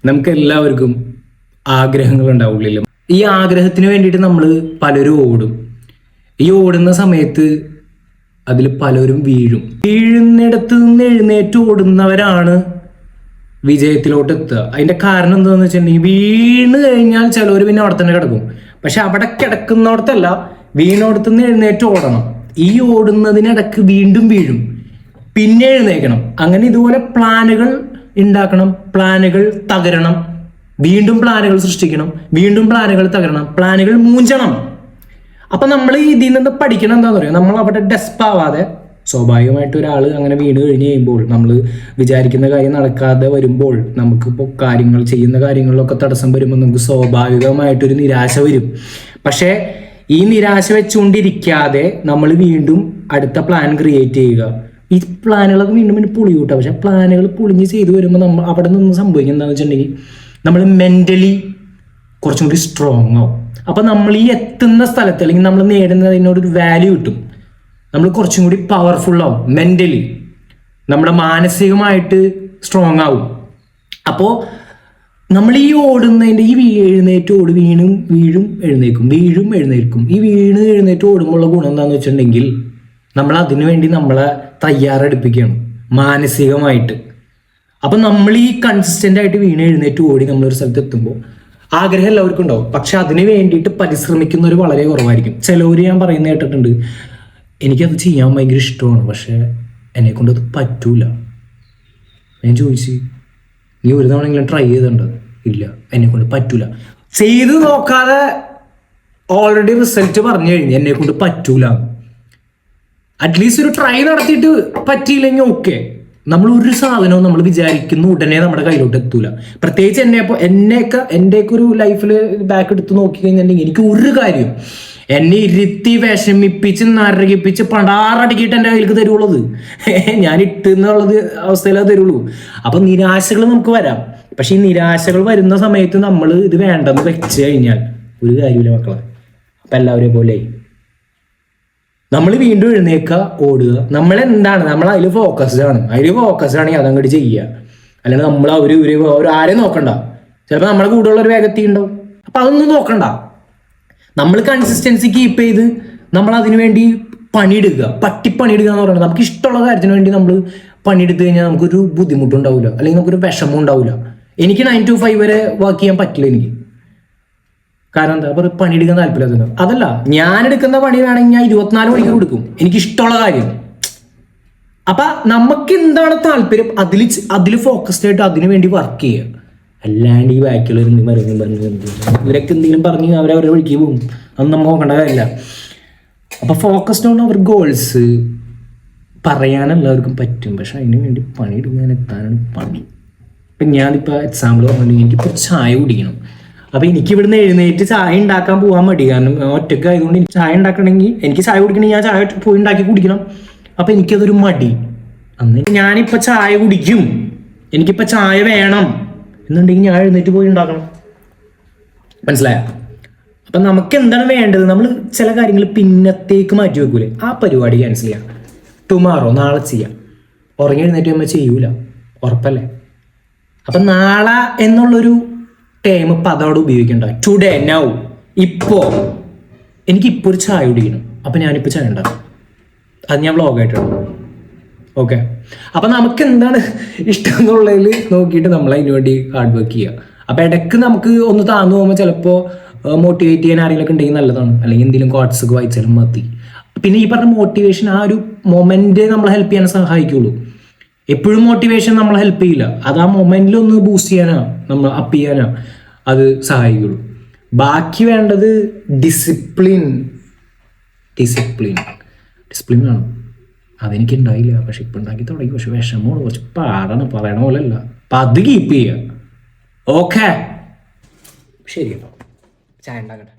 നമുക്ക് എല്ലാവർക്കും ആഗ്രഹങ്ങൾ ഉണ്ടാവുള്ളിലും. ഈ ആഗ്രഹത്തിന് വേണ്ടിയിട്ട് നമ്മൾ പലരും ഓടും. ഈ ഓടുന്ന സമയത്ത് അതിൽ പലരും വീഴും. വീഴുന്നിടത്ത് നിന്ന് എഴുന്നേറ്റ് ഓടുന്നവരാണ് വിജയത്തിലോട്ട് എത്തുക. അതിന്റെ കാരണം എന്താണെന്ന് വെച്ചിട്ടുണ്ടെങ്കിൽ, വീണ് കഴിഞ്ഞാൽ ചിലവർ പിന്നെ അവിടെ തന്നെ കിടക്കും. പക്ഷെ അവിടെ കിടക്കുന്നിടത്തല്ല, വീണോടത്ത് നിന്ന് എഴുന്നേറ്റ് ഓടണം. ഈ ഓടുന്നതിനിടക്ക് വീണ്ടും വീഴും, പിന്നെ എഴുന്നേക്കണം. അങ്ങനെ ഇതുപോലെ പ്ലാനുകൾ ഉണ്ടാക്കണം, പ്ലാനുകൾ തകരണം, വീണ്ടും പ്ലാനുകൾ സൃഷ്ടിക്കണം, വീണ്ടും പ്ലാനുകൾ തകരണം, പ്ലാനുകൾ മൂഞ്ചണം. അപ്പൊ നമ്മൾ ഇതിൽ നിന്ന് പഠിക്കണം എന്താന്ന് പറയുക, നമ്മൾ അവിടെ ഡെസ്പാവാതെ, സ്വാഭാവികമായിട്ട് ഒരാൾ അങ്ങനെ വീണ് കഴിഞ്ഞ് കഴിയുമ്പോൾ, നമ്മൾ വിചാരിക്കുന്ന കാര്യം നടക്കാതെ വരുമ്പോൾ, നമുക്കിപ്പോൾ കാര്യങ്ങൾ ചെയ്യുന്ന കാര്യങ്ങളിലൊക്കെ തടസ്സം വരുമ്പോൾ നമുക്ക് സ്വാഭാവികമായിട്ടൊരു നിരാശ വരും. പക്ഷേ ഈ നിരാശ വെച്ചുകൊണ്ടിരിക്കാതെ നമ്മൾ വീണ്ടും അടുത്ത പ്ലാൻ ക്രിയേറ്റ് ചെയ്യുക. ഈ പ്ലാനുകളൊക്കെ വീണ്ടും വീണ്ടും പൊളി കൂട്ടുക. പക്ഷെ പ്ലാനുകൾ പൊളിഞ്ഞ് ചെയ്തു വരുമ്പോൾ നമ്മൾ അവിടെ നിന്ന് സംഭവിക്കുക എന്താണെന്ന് വെച്ചിട്ടുണ്ടെങ്കിൽ, നമ്മൾ മെന്റലി കുറച്ചും കൂടി സ്ട്രോങ് ആവും. അപ്പം നമ്മൾ ഈ എത്തുന്ന സ്ഥലത്ത്, അല്ലെങ്കിൽ നമ്മൾ നേടുന്നതിനോടൊരു വാല്യൂ കിട്ടും. നമ്മൾ കുറച്ചും കൂടി പവർഫുൾ ആവും മെന്റലി, നമ്മുടെ മാനസികമായിട്ട് സ്ട്രോങ് ആവും. അപ്പോൾ നമ്മൾ ഈ ഓടുന്നതിൻ്റെ ഈ എഴുന്നേറ്റ് ഓട്, വീഴും എഴുന്നേൽക്കും. ഈ വീണ് എഴുന്നേറ്റ് ഓടുമ്പോഴുള്ള ഗുണം എന്താണെന്ന് വെച്ചിട്ടുണ്ടെങ്കിൽ, നമ്മൾ അതിനു വേണ്ടി നമ്മളെ തയ്യാറെടുപ്പിക്കുകയാണ് മാനസികമായിട്ട്. അപ്പം നമ്മൾ ഈ കൺസിസ്റ്റൻ്റ് ആയിട്ട് വീണ് എഴുന്നേറ്റ് ഓടി നമ്മളൊരു സ്ഥലത്ത് എത്തുമ്പോൾ ആഗ്രഹം എല്ലാവർക്കും ഉണ്ടാവും. പക്ഷെ അതിന് വേണ്ടിയിട്ട് പരിശ്രമിക്കുന്നവർ വളരെ കുറവായിരിക്കും. ചിലവർ ഞാൻ പറയുന്നത് കേട്ടിട്ടുണ്ട്, എനിക്കത് ചെയ്യാൻ ഭയങ്കര ഇഷ്ടമാണ്, പക്ഷെ എന്നെ കൊണ്ട് അത് പറ്റൂല. ഞാൻ ചോദിച്ചു, നീ ഒരു തവണ ട്രൈ ചെയ്തിട്ടുണ്ട്? ഇല്ല, എന്നെ കൊണ്ട് പറ്റൂല. ചെയ്ത് നോക്കാതെ ഓൾറെഡി റിസൾട്ട് പറഞ്ഞു കഴിഞ്ഞു എന്നെ കൊണ്ട് പറ്റൂല. അറ്റ്ലീസ്റ്റ് ഒരു ട്രൈ നടത്തിയിട്ട് പറ്റിയില്ലെങ്കിൽ ഓക്കെ, നമ്മൾ ഒരു സാധനവും നമ്മൾ വിചാരിക്കുന്ന ഉടനെ നമ്മുടെ കയ്യിലോട്ട് എത്തൂല. പ്രത്യേകിച്ച് എൻ്റെയൊക്കെ ഒരു ലൈഫിൽ ബാക്ക് എടുത്ത് നോക്കി കഴിഞ്ഞിട്ടുണ്ടെങ്കിൽ, എനിക്ക് ഒരു കാര്യം എന്നെ ഇരുത്തി വിഷമിപ്പിച്ച് നരകിപ്പിച്ച് പണ്ടാറടിക്കിയിട്ട് എൻ്റെ കയ്യിലേക്ക് തരുള്ളത്, ഞാൻ ഇട്ടെന്നുള്ളത് അവസ്ഥയിലേ തരുള്ളൂ. അപ്പം നിരാശകൾ നമുക്ക് വരാം. പക്ഷെ ഈ നിരാശകൾ വരുന്ന സമയത്ത് നമ്മൾ ഇത് വേണ്ടെന്ന് വെച്ച് കഴിഞ്ഞാൽ ഒരു കാര്യമില്ല മക്കളെ. അപ്പം എല്ലാവരെയും പോലെ നമ്മൾ വീണ്ടും എഴുന്നേക്കുക, ഓടുക. നമ്മളെന്താണ്, നമ്മൾ അതിൽ ഫോക്കസ്ഡ് ആണെങ്കിൽ അതങ്ങോട്ട് ചെയ്യുക. അല്ലെങ്കിൽ നമ്മൾ ആരെയും നോക്കണ്ട. ചിലപ്പോൾ നമ്മുടെ കൂടെയുള്ള ഒരു വേഗത്തി ഉണ്ടാവും, അപ്പം അതൊന്നും നോക്കണ്ട. നമ്മൾ കൺസിസ്റ്റൻസി കീപ്പ് ചെയ്ത് നമ്മൾ അതിനു വേണ്ടി പണിയെടുക്കുക എന്ന് പറയുന്നത്, നമുക്ക് ഇഷ്ടമുള്ള കാര്യത്തിന് വേണ്ടി നമ്മൾ പണിയെടുത്തു കഴിഞ്ഞാൽ നമുക്കൊരു ബുദ്ധിമുട്ടുണ്ടാവില്ല, അല്ലെങ്കിൽ നമുക്കൊരു വിഷമം ഉണ്ടാവില്ല. എനിക്ക് 9 to 5 വരെ വർക്ക് ചെയ്യാൻ പറ്റില്ല എനിക്ക്. കാരണം എന്താ പറയുക, പണിയെടുക്കാൻ താല്പര്യമില്ല. അതല്ല, ഞാൻ എടുക്കുന്ന പണി വേണമെങ്കിൽ ഞാൻ 24 മണിക്കൂർ കൊടുക്കും, എനിക്ക് ഇഷ്ടമുള്ള കാര്യം. അപ്പൊ നമുക്ക് എന്താണ് താല്പര്യം അതിൽ ഫോക്കസ്ഡ് ആയിട്ട് അതിനു വേണ്ടി വർക്ക് ചെയ്യുക. അല്ലാണ്ട് ഈ ബാക്കിയുള്ള ഇവരൊക്കെ എന്തെങ്കിലും പറഞ്ഞ് അവരവരെ വഴിക്ക് പോകും, അതൊന്നും നമ്മൾ നോക്കേണ്ട കാര്യമില്ല. അപ്പൊ ഫോക്കസ്ഡ് ഓൺ അവർ ഗോൾസ് പറയാൻ എല്ലാവർക്കും പറ്റും, പക്ഷെ അതിന് വേണ്ടി പണിയെടുക്കാൻ എത്താനാണ് പണി. ഇപ്പം ഞാനിപ്പോൾ എക്സാമ്പിൾ പറഞ്ഞിട്ടുണ്ടെങ്കിൽ, എനിക്കിപ്പോൾ ചായ കുടിക്കണം. അപ്പോൾ എനിക്ക് ഇവിടുന്ന് എഴുന്നേറ്റ് ചായ ഉണ്ടാക്കാൻ പോകാൻ മടി. കാരണം ഒറ്റയ്ക്ക് ആയതുകൊണ്ട് എനിക്ക് ചായ ഉണ്ടാക്കണമെങ്കിൽ, എനിക്ക് ചായ കുടിക്കണമെങ്കിൽ ഞാൻ ചായ പോയി ഉണ്ടാക്കി കുടിക്കണം. അപ്പം എനിക്കതൊരു മടി. അന്ന് ഞാനിപ്പോൾ ചായ കുടിക്കും, എനിക്കിപ്പോൾ ചായ വേണം എന്നുണ്ടെങ്കിൽ ഞാൻ എഴുന്നേറ്റ് പോയി ഉണ്ടാക്കണം. മനസ്സിലായോ? അപ്പം നമുക്ക് എന്താണ് വേണ്ടത്, നമ്മൾ ചില കാര്യങ്ങൾ പിന്നത്തേക്ക് മാറ്റി വെക്കൂലേ, ആ പരിപാടി ക്യാൻസൽ ചെയ്യാം. ടുമാറോ, നാളെ ചെയ്യാം. ഉറങ്ങി എഴുന്നേറ്റ് നമ്മൾ ചെയ്യൂല, ഉറപ്പല്ലേ? അപ്പം നാളെ എന്നുള്ളൊരു ടൈം ഇപ്പം അതോടെ ഉപയോഗിക്കണ്ട. ടുഡേ, നൗ, ഇപ്പോൾ എനിക്കിപ്പോൾ ഒരു ചായ കുടിക്കണം, അപ്പം ഞാനിപ്പോൾ ചായ ഉണ്ടാക്കും. അത് ഞാൻ വ്ളോഗായിട്ടാണ്. ഓക്കെ, അപ്പം നമുക്ക് എന്താണ് ഇഷ്ടം എന്നുള്ളതിൽ നോക്കിയിട്ട് നമ്മൾ അതിന് വേണ്ടി ഹാർഡ് വർക്ക് ചെയ്യുക. അപ്പം ഇടയ്ക്ക് നമുക്ക് ഒന്ന് താന്നു പോകുമ്പോൾ ചിലപ്പോൾ മോട്ടിവേറ്റ് ചെയ്യാൻ ആരെങ്കിലും ഉണ്ടെങ്കിൽ നല്ലതാണ്, അല്ലെങ്കിൽ എന്തെങ്കിലും കോട്സ് ഒക്കെ വായിച്ചാലും മതി. പിന്നെ ഈ പറഞ്ഞ മോട്ടിവേഷൻ ആ ഒരു മൊമെന്റ് നമ്മളെ ഹെൽപ്പ് ചെയ്യാൻ സഹായിക്കുള്ളൂ. എപ്പോഴും മോട്ടിവേഷൻ നമ്മളെ ഹെൽപ്പ് ചെയ്യില്ല. അത് ആ മൊമെന്റിൽ ഒന്ന് ബൂസ്റ്റ് ചെയ്യാനാ, നമ്മൾ അപ്പ് ചെയ്യാനാ അത് സഹായിക്കുള്ളൂ. ബാക്കി വേണ്ടത് ഡിസിപ്ലിൻ ആണ്. അതെനിക്ക് ഉണ്ടായില്ല, പക്ഷെ ഇപ്പം ഉണ്ടാക്കി തുടങ്ങി. പക്ഷെ വിഷമമാണ്, കുറച്ച് പാടാണ്, പറയണ പോലെ അല്ല. അപ്പം അത് കീപ്പ് ചെയ്യുക. ഓക്കെ, ശരി, ചായ ഉണ്ടാക്കട്ടെ.